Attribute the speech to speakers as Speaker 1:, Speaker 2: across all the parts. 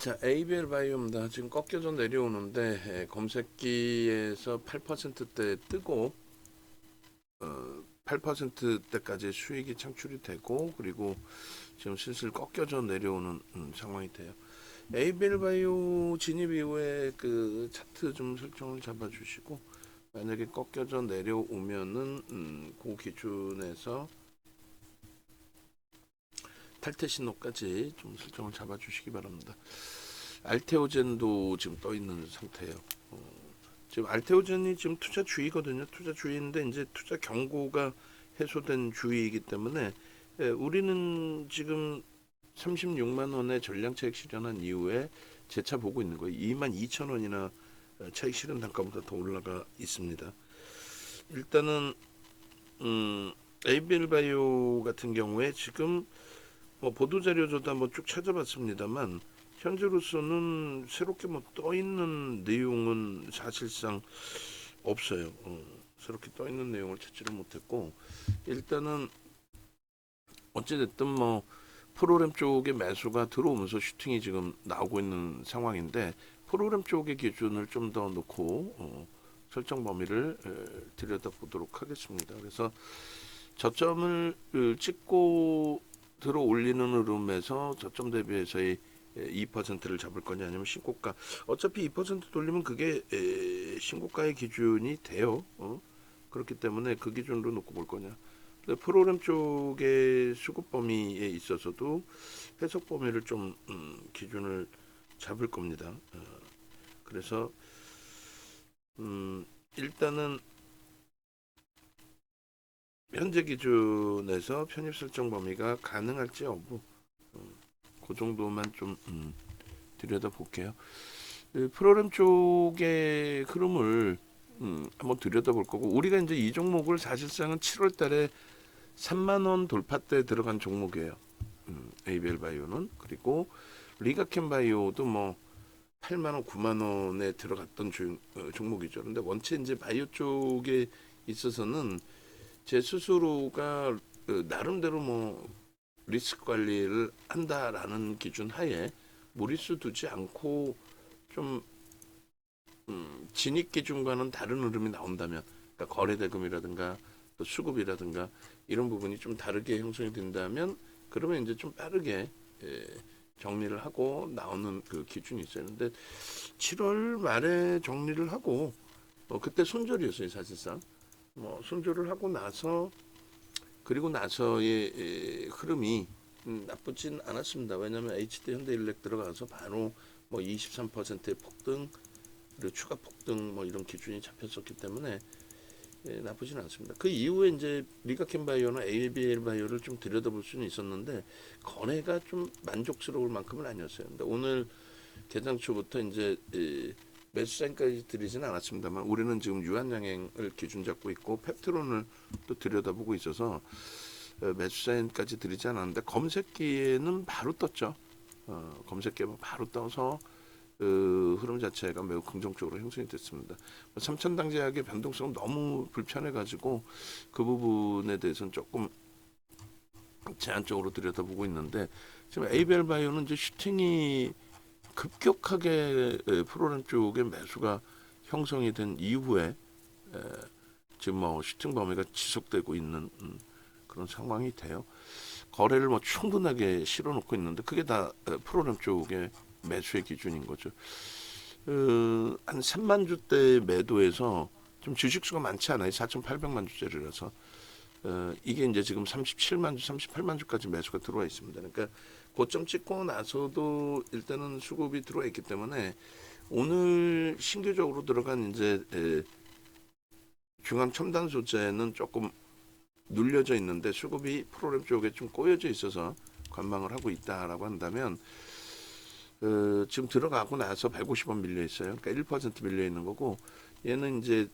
Speaker 1: 자, ABL 바이오입니다. 지금 꺾여져 내려오는데 검색기에서 8%대 뜨고 8%대까지 수익이 창출이 되고 그리고 지금 슬슬 꺾여져 내려오는 상황이 돼요. ABL 바이오 진입 이후에 그 차트 좀 설정을 잡아주시고 만약에 꺾여져 내려오면은 그 기준에서 탈퇴 신호까지 좀 설정을 잡아주시기 바랍니다. 알테오젠도 지금 떠 있는 상태예요. 지금 알테오젠이 지금 투자 주의거든요. 투자 주의인데 이제 투자 경고가 해소된 주의이기 때문에 우리는 지금 36만 원에 전량 차익 실현한 이후에 재차 보고 있는 거예요. 22,000원이나 차익 실현 단가보다 더 올라가 있습니다. 일단은 ABL 바이오 같은 경우에 지금 뭐 보도 자료조도 한번 쭉 찾아봤습니다만 현재로서는 새롭게 뭐 떠 있는 내용은 사실상 없어요. 새롭게 떠 있는 내용을 찾지를 못했고 일단은 어찌됐든 뭐 프로그램 쪽에 매수가 들어오면서 슈팅이 지금 나오고 있는 상황인데 프로그램 쪽의 기준을 좀 더 놓고 설정 범위를 들여다보도록 하겠습니다. 그래서 저점을 찍고 들어 올리는 흐름에서 저점 대비해서의 2%를 잡을 거냐 아니면 신고가 어차피 2% 돌리면 그게 신고가의 기준이 돼요. 그렇기 때문에 그 기준으로 놓고 볼 거냐. 프로그램 쪽의 수급 범위에 있어서도 해석 범위를 좀 기준을 잡을 겁니다. 그래서 일단은 현재 기준에서 편입 설정 범위가 가능할지 여부 그 정도만 좀 들여다 볼게요. 프로그램 쪽의 흐름을 한번 들여다 볼 거고 우리가 이제 이 종목을 사실상은 7월 달에 3만 원 돌파 때 들어간 종목이에요. ABL 바이오는 그리고 리가켄 바이오도 뭐 8만 원, 9만 원에 들어갔던 종목이죠. 근데 원체 이제 바이오 쪽에 있어서는 제 스스로가 나름대로 뭐 리스크 관리를 한다라는 기준 하에 무리수 두지 않고 좀 진입 기준과는 다른 흐름이 나온다면 그러니까 거래 대금이라든가 또 수급이라든가 이런 부분이 좀 다르게 형성이 된다면 그러면 이제 좀 빠르게 정리를 하고 나오는 그 기준이 있어요. 근데 7월 말에 정리를 하고 그때 손절이었어요 사실상. 뭐 손절을 하고 나서 그리고 나서의 흐름이 나쁘진 않았습니다. 왜냐하면 HD 현대일렉 들어가서 바로 뭐 23%의 폭등 그리고 추가 폭등 뭐 이런 기준이 잡혔었기 때문에 나쁘진 않습니다. 그 이후에 이제 리가켄 바이오나 ABL 바이오를 좀 들여다볼 수는 있었는데 거래가 좀 만족스러울 만큼은 아니었어요. 근데 오늘 개장 초부터 이제 매수 사인까지 드리지는 않았습니다만 우리는 지금 유한양행을 기준 잡고 있고 펩트론을 또 들여다보고 있어서 매수 사인까지 드리지 않았는데 검색기에는 바로 떴죠. 검색기에 바로 떠서 그 흐름 자체가 매우 긍정적으로 형성이 됐습니다. 3,000당 제약의 변동성은 너무 불편해가지고 그 부분에 대해서는 조금 제한적으로 들여다보고 있는데 지금 ABL 바이오는 이제 슈팅이 급격하게 프로그램 쪽에 매수가 형성이 된 이후에 지금 뭐 슈팅 범위가 지속되고 있는 그런 상황이 돼요. 거래를 뭐 충분하게 실어놓고 있는데 그게 다 프로그램 쪽의 매수의 기준인 거죠. 한 3만 주대 매도해서 좀 주식수가 많지 않아요. 4,800만 주짜리라서 이게 이제 지금 37만 주, 38만 주까지 매수가 들어와 있습니다. 그러니까 고점 찍고 나서도 일단은 수급이 들어와 있기 때문에 오늘 신규적으로 들어간 이제 중앙 첨단 소재는 조금 눌려져 있는데 수급이 프로그램 쪽에 좀 꼬여져 있어서 관망을 하고 있다라고 한다면 지금 들어가고 나서 150원 밀려 있어요. 그러니까 1% 밀려 있는 거고 얘는 이제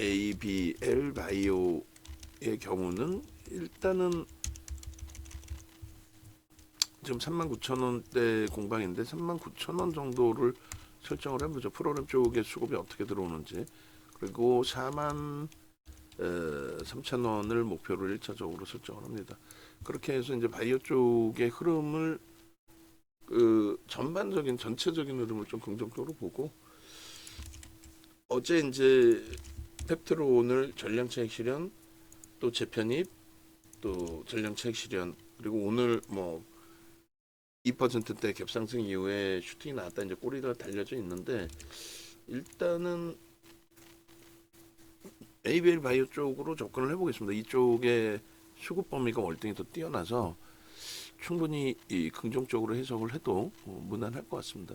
Speaker 1: ABL 바이오의 경우는 일단은 지금 39,000원대 공방인데 39,000원 정도를 설정을 해보죠. 프로그램 쪽에 수급이 어떻게 들어오는지 그리고 4만 3,000원을 목표로 1차적으로 설정을 합니다. 그렇게 해서 이제 바이오 쪽의 흐름을 그 전반적인 전체적인 흐름을 좀 긍정적으로 보고 어제 이제 팩트로 오늘 전량차익 실현 또 재편입 또 전량차익 실현 그리고 오늘 뭐 2%대 갭상승 이후에 슈팅이 나왔다 이제 꼬리가 달려져 있는데 일단은 ABL 바이오 쪽으로 접근을 해보겠습니다. 이쪽에 수급 범위가 월등히 더 뛰어나서 충분히 이 긍정적으로 해석을 해도 무난할 것 같습니다.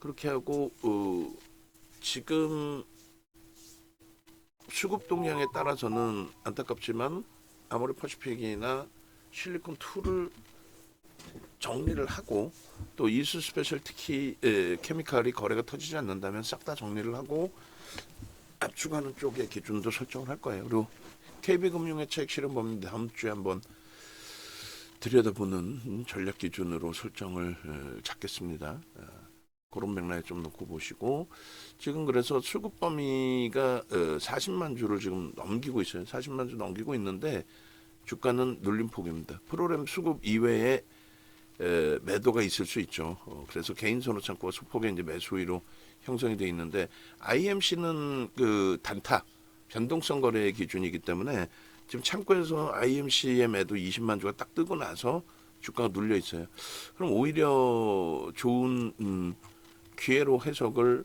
Speaker 1: 그렇게 하고 지금 수급 동향에 따라서는 안타깝지만 아모레 퍼시픽이나 실리콘2를 정리를 하고 또 이수 스페셜 특히 케미칼이 거래가 터지지 않는다면 싹 다 정리를 하고 압축하는 쪽의 기준도 설정을 할 거예요. 그리고 KB금융의 차익 실현 범위 다음 주에 한번 들여다보는 전략 기준으로 설정을 잡겠습니다. 그런 맥락에 좀 놓고 보시고 지금 그래서 수급 범위가 40만 주를 지금 넘기고 있어요. 40만 주 넘기고 있는데 주가는 눌림폭입니다. 프로그램 수급 이외에 매도가 있을 수 있죠. 그래서 개인 선호 창구가 소폭의 이제 매수위로 형성이 되어 있는데 IMC는 그 단타 변동성 거래 기준이기 때문에 지금 창구에서 IMC의 매도 20만 주가 딱 뜨고 나서 주가가 눌려 있어요. 그럼 오히려 좋은 기회로 해석을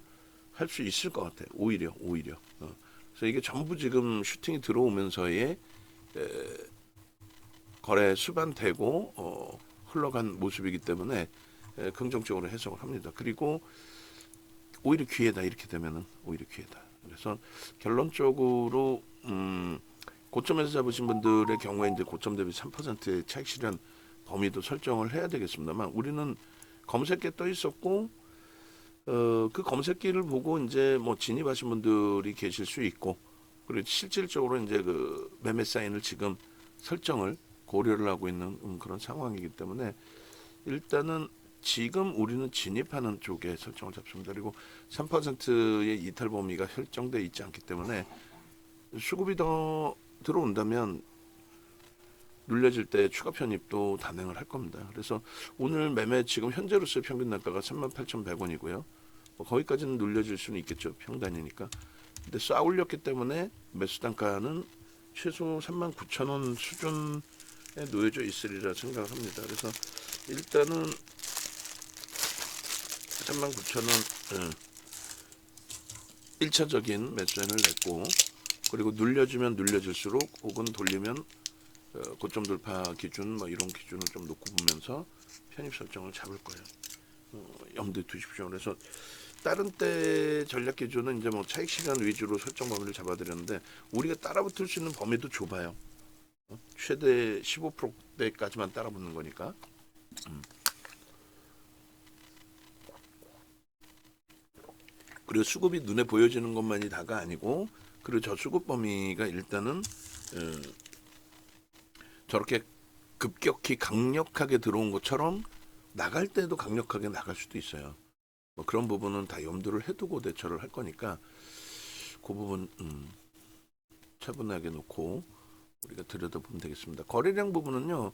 Speaker 1: 할 수 있을 것 같아요. 오히려. 그래서 이게 전부 지금 슈팅이 들어오면서의 거래 수반되고 흘러간 모습이기 때문에 긍정적으로 해석을 합니다. 그리고 오히려 기회다 이렇게 되면은 오히려 기회다. 그래서 결론적으로 고점에서 잡으신 분들의 경우에 이제 고점 대비 3%의 차익 실현 범위도 설정을 해야 되겠습니다만 우리는 검색기에 떠 있었고 그 검색기를 보고 이제 뭐 진입하신 분들이 계실 수 있고 그리고 실질적으로 이제 그 매매 사인을 지금 설정을 고려를 하고 있는 그런 상황이기 때문에 일단은 지금 우리는 진입하는 쪽에 설정을 잡습니다. 그리고 3%의 이탈 범위가 설정되어 있지 않기 때문에 수급이 더 들어온다면 눌려질 때 추가 편입도 단행을 할 겁니다. 그래서 오늘 매매 지금 현재로서의 평균 단가가 38,100원이고요. 뭐 거기까지는 눌려질 수는 있겠죠. 평단이니까. 근데 쏴 올렸기 때문에 매수 단가는 최소 39,000원 수준에 놓여져 있으리라 생각합니다. 그래서 일단은 39,000원 1차적인 매수인을 냈고 그리고 눌려주면 눌려질수록 혹은 돌리면 고점 돌파 기준 뭐 이런 기준을 좀 놓고 보면서 편입 설정을 잡을 거예요. 염두에 두십시오. 그래서 다른 때 전략 기준은 이제 뭐 차익 실현 위주로 설정 범위를 잡아드렸는데 우리가 따라붙을 수 있는 범위도 좁아요. 최대 15%대까지만 따라붙는 거니까. 그리고 수급이 눈에 보여지는 것만이 다가 아니고 그리고 저 수급 범위가 일단은 저렇게 급격히 강력하게 들어온 것처럼 나갈 때도 강력하게 나갈 수도 있어요. 뭐 그런 부분은 다 염두를 해두고 대처를 할 거니까 그 부분 차분하게 놓고 우리가 들여다보면 되겠습니다. 거래량 부분은요.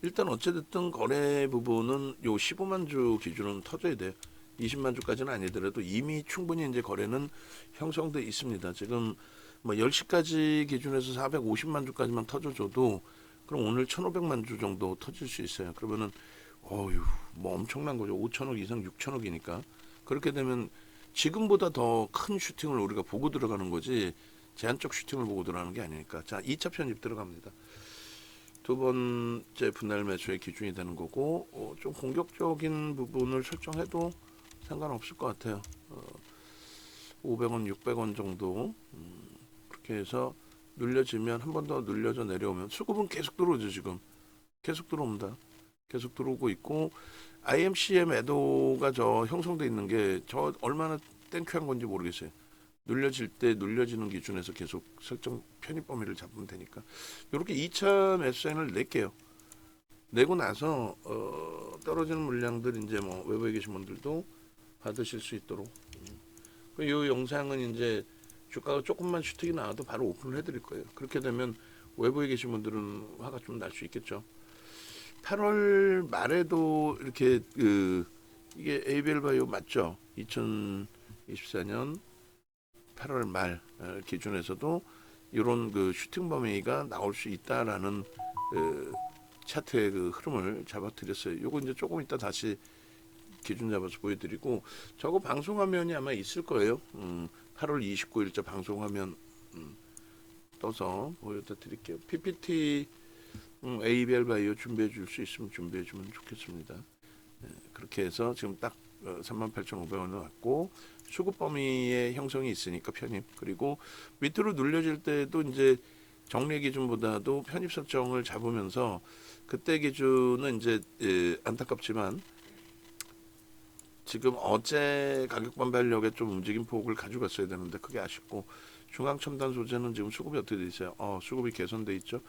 Speaker 1: 일단 어찌됐든 거래 부분은 요 15만 주 기준은 터져야 돼요. 20만 주까지는 아니더라도 이미 충분히 이제 거래는 형성돼 있습니다. 지금 뭐 10시까지 기준에서 450만 주까지만 터져줘도 그럼 오늘 1,500만 주 정도 터질 수 있어요. 그러면은 어휴 뭐 엄청난 거죠. 5천억 이상 6천억이니까 그렇게 되면 지금보다 더 큰 슈팅을 우리가 보고 들어가는 거지 제한적 슈팅을 보고 들어가는 게 아니니까. 자 2차 편입 들어갑니다. 두 번째 분할 매수의 기준이 되는 거고 좀 공격적인 부분을 설정해도 상관없을 것 같아요. 500원, 600원 정도 그렇게 해서 눌려지면 한 번 더 눌려져 내려오면 수급은 계속 들어오죠. 지금 계속 들어옵니다. 계속 들어오고 있고 IMC의 매도가 저 형성돼 있는 게 저 얼마나 땡큐한 건지 모르겠어요. 눌려질 때 눌려지는 기준에서 계속 설정 편입 범위를 잡으면 되니까 이렇게 2차 매수인을 낼게요. 내고 나서 떨어지는 물량들 이제 뭐 외부에 계신 분들도 받으실 수 있도록 이 영상은 이제 주가가 조금만 슈팅이 나와도 바로 오픈을 해드릴 거예요. 그렇게 되면 외부에 계신 분들은 화가 좀 날 수 있겠죠. 8월 말에도 이렇게 이게 ABL 바이오 맞죠? 2024년 8월 말 기준에서도 이런 그 슈팅 범위가 나올 수 있다라는 차트의 그 흐름을 잡아드렸어요. 요거 이제 조금 이따 다시 기준 잡아서 보여드리고, 저거 방송화면이 아마 있을 거예요. 8월 29일자 방송화면 떠서 보여다 드릴게요. PPT ABL 바이오 준비해 줄 수 있으면 준비해 주면 좋겠습니다. 그렇게 해서 지금 딱 38,500원을 왔고, 수급 범위의 형성이 있으니까 편입, 그리고 밑으로 눌려질 때도 이제 정리 기준보다도 편입 설정을 잡으면서, 그때 기준은 이제 안타깝지만 지금 어제 가격 반발력에 좀 움직임 폭을 가져갔어야 되는데 그게 아쉽고, 중앙 첨단 소재는 지금 수급이 어떻게 돼 있어요? 수급이 개선돼 있죠.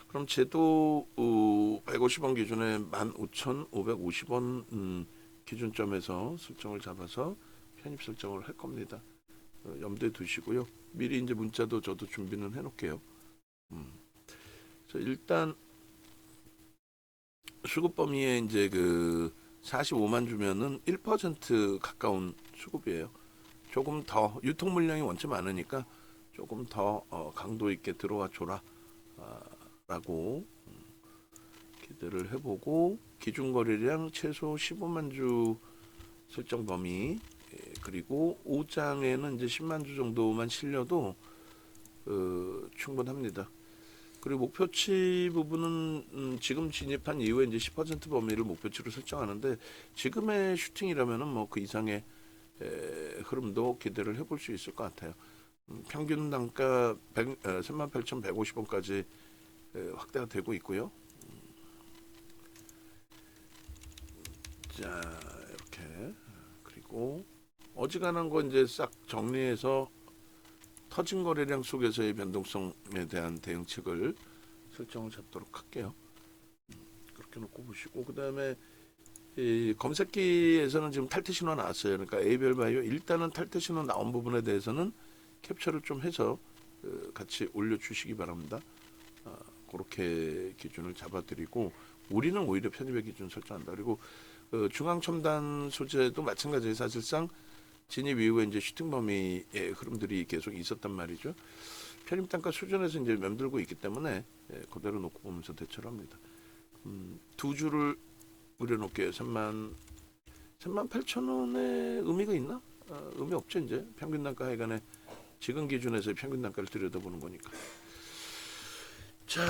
Speaker 1: 그럼 제도 150원 기준에 15,550원 기준점에서 설정을 잡아서 편입 설정을 할 겁니다. 염두에 두시고요. 미리 이제 문자도 저도 준비는 해놓을게요. 그래서 일단 수급 범위에 이제 그 45만 주면은 1% 가까운 수급이에요. 조금 더 유통 물량이 원체 많으니까 조금 더 강도 있게 들어와 줘라 라고 기대를 해보고, 기준 거래량 최소 15만 주 설정 범위, 그리고 5장에는 이제 10만 주 정도만 실려도 충분합니다. 그리고 목표치 부분은 지금 진입한 이후에 이제 10% 범위를 목표치로 설정하는데, 지금의 슈팅이라면은 뭐 그 이상의 흐름도 기대를 해볼 수 있을 것 같아요. 평균 단가 38,150원까지 확대가 되고 있고요. 자, 이렇게. 그리고 어지간한 거 이제 싹 정리해서 터진 거래량 속에서의 변동성에 대한 대응책을 설정을 잡도록 할게요. 그렇게 놓고 보시고, 그 다음에 검색기에서는 지금 탈퇴 신호 나왔어요. 그러니까 ABL 바이오 일단은 탈퇴 신호 나온 부분에 대해서는 캡처를 좀 해서 같이 올려주시기 바랍니다. 그렇게 기준을 잡아드리고, 우리는 오히려 편입의 기준 설정한다. 그리고 중앙 첨단 소재도 마찬가지예요. 사실상 진입 이후에 이제 슈팅 범위의 흐름들이 계속 있었단 말이죠. 편입 단가 수준에서 이제 맴돌고 있기 때문에 그대로 놓고 보면서 대처를 합니다. 두 줄을 우려놓을게요. 38,000원의 의미가 있나? 의미 없죠. 이제 평균 단가 하여간에 지금 기준에서 평균 단가를 들여다보는 거니까. 자,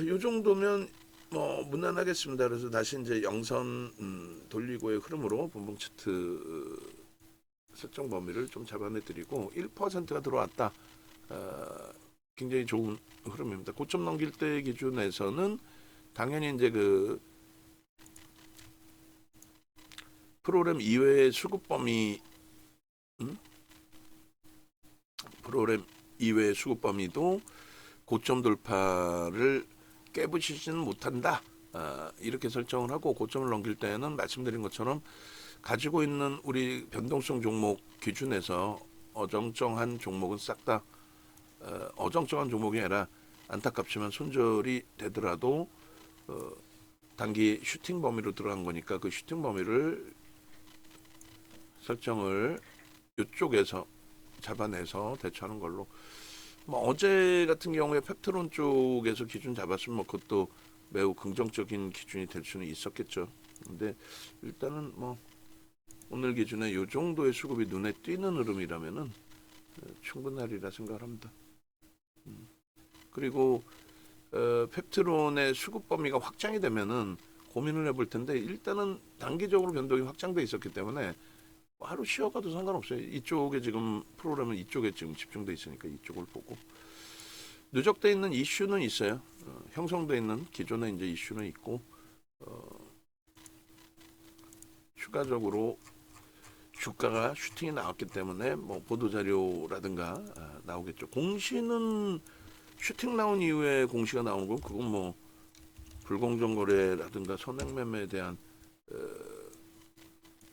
Speaker 1: 요 정도면 뭐 무난하겠습니다. 그래서 다시 이제 영선 돌리고의 흐름으로 분봉 차트 설정 범위를 좀 잡아내드리고, 1%가 들어왔다. 굉장히 좋은 흐름입니다. 고점 넘길 때 기준에서는 당연히 이제 그 프로그램 이외의 수급 범위, 프로그램 이외의 수급 범위도 고점 돌파를 깨부시지는 못한다. 이렇게 설정을 하고, 고점을 넘길 때는 말씀드린 것처럼 가지고 있는 우리 변동성 종목 기준에서 어정쩡한 종목은 싹 다 어정쩡한 종목이 아니라 안타깝지만 손절이 되더라도 단기 슈팅 범위로 들어간 거니까 그 슈팅 범위를 설정을 이쪽에서 잡아내서 대처하는 걸로. 뭐 어제 같은 경우에 펩트론 쪽에서 기준 잡았으면 뭐 그것도 매우 긍정적인 기준이 될 수는 있었겠죠. 근데 일단은 뭐 오늘 기준에 이 정도의 수급이 눈에 띄는 흐름이라면은 충분하리라 생각을 합니다. 그리고 펩트론의 수급 범위가 확장이 되면은 고민을 해볼 텐데, 일단은 단기적으로 변동이 확장돼 있었기 때문에 하루 쉬어가도 상관없어요. 이쪽에 지금 프로그램은 이쪽에 지금 집중돼 있으니까 이쪽을 보고, 누적돼 있는 이슈는 있어요. 형성돼 있는 기존에 이제 이슈는 있고, 추가적으로 주가가 슈팅이 나왔기 때문에 뭐 보도자료라든가 나오겠죠. 공시는 슈팅 나온 이후에 공시가 나온 건 그건 뭐 불공정 거래라든가 선행매매에 대한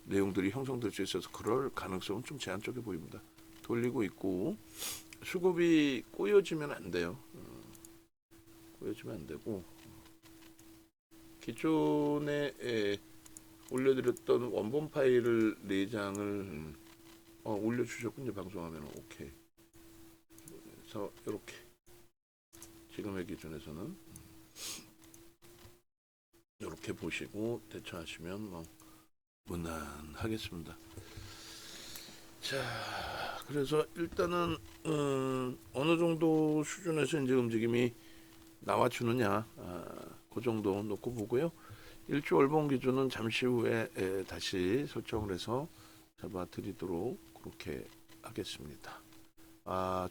Speaker 1: 내용들이 형성될 수 있어서 그럴 가능성은 좀 제한적이 보입니다. 돌리고 있고, 수급이 꼬여지면 안 돼요. 꼬여지면 안 되고, 기존에 올려드렸던 원본 파일을 4장을 올려주셨군요. 방송화면. 오케이. 그래서 이렇게 지금의 기준에서는 이렇게 보시고 대처하시면 뭐 무난하겠습니다. 자, 그래서 일단은 어느 정도 수준에서 이제 움직임이 나와주느냐, 그 정도 놓고 보고요. 일주 월봉 기준은 잠시 후에 다시 설정을 해서 잡아드리도록 그렇게 하겠습니다.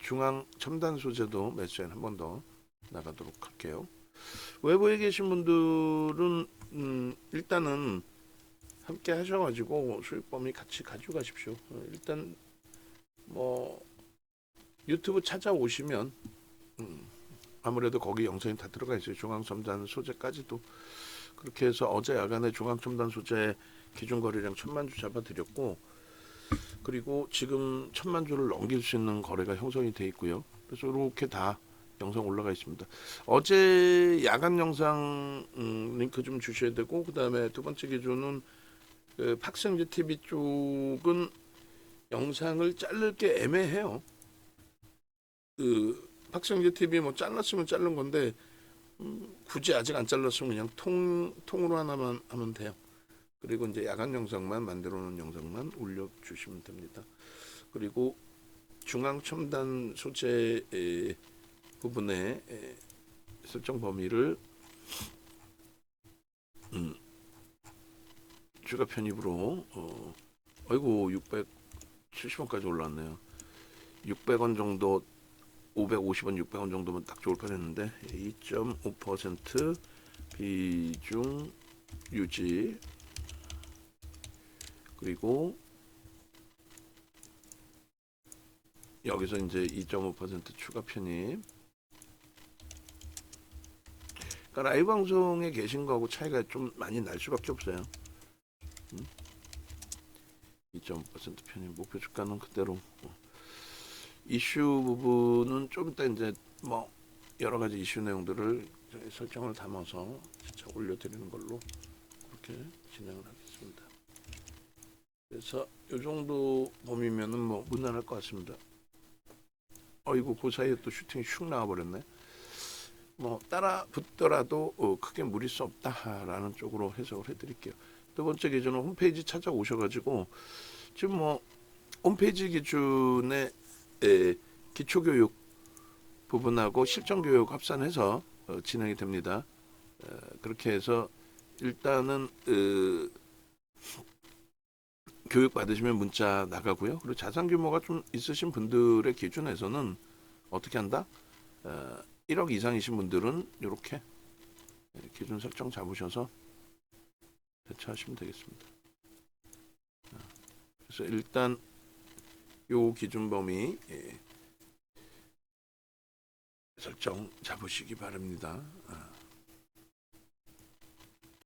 Speaker 1: 중앙 첨단 소재도 매수엔 한 번 더 나가도록 할게요. 외부에 계신 분들은 일단은 함께 하셔가지고 수익 범위 같이 가져가십시오. 일단 뭐 유튜브 찾아오시면 아무래도 거기 영상이 다 들어가 있어요. 중앙첨단 소재까지도. 그렇게 해서 어제 야간에 중앙첨단 소재 기준 거래량 1000만 주 잡아드렸고, 그리고 지금 1000만 주를 넘길 수 있는 거래가 형성이 돼 있고요. 그래서 이렇게 다 영상 올라가 있습니다. 어제 야간 영상 링크 좀 주셔야 되고, 그 다음에 두 번째 기준은 팍스형제 TV 쪽은 영상을 자를 게 애매해요. 팍스형제 TV 뭐 잘랐으면 자른 건데 굳이 아직 안 잘랐으면 그냥 통으로 하나만 하면 돼요. 그리고 이제 야간 영상만 만들어 놓은 영상만 올려주시면 됩니다. 그리고 중앙 첨단 소재 부분의 설정 범위를 추가 편입으로 아이고 670원까지 올랐네요. 600원 정도, 550원, 600원 정도면 딱 좋을 뻔했는데 2.5% 비중 유지, 그리고 여기서 이제 2.5% 추가 편입. 그러니까 라이브 방송에 계신 거하고 차이가 좀 많이 날 수밖에 없어요. 2.5% 편입, 목표 주가는 그대로. 이슈 부분은 좀 이따 이제 뭐 여러 가지 이슈 내용들을 설정을 담아서 진짜 올려드리는 걸로 그렇게 진행을 하겠습니다. 그래서 이 정도 범위면은 뭐 무난할 것 같습니다. 이거 그 사이에 또 슈팅이 슉 나와버렸네. 뭐 따라 붙더라도 크게 무리 수 없다라는 쪽으로 해석을 해드릴게요. 두 번째 기준은 홈페이지 찾아오셔가지고 지금 뭐 홈페이지 기준에 기초교육 부분하고 실전교육 합산해서 진행이 됩니다. 그렇게 해서 일단은 교육 받으시면 문자 나가고요. 그리고 자산 규모가 좀 있으신 분들의 기준에서는 어떻게 한다? 1억 이상이신 분들은 이렇게 기준 설정 잡으셔서 대처하시면 되겠습니다. 그래서 일단 요 기준 범위 설정 잡으시기 바랍니다.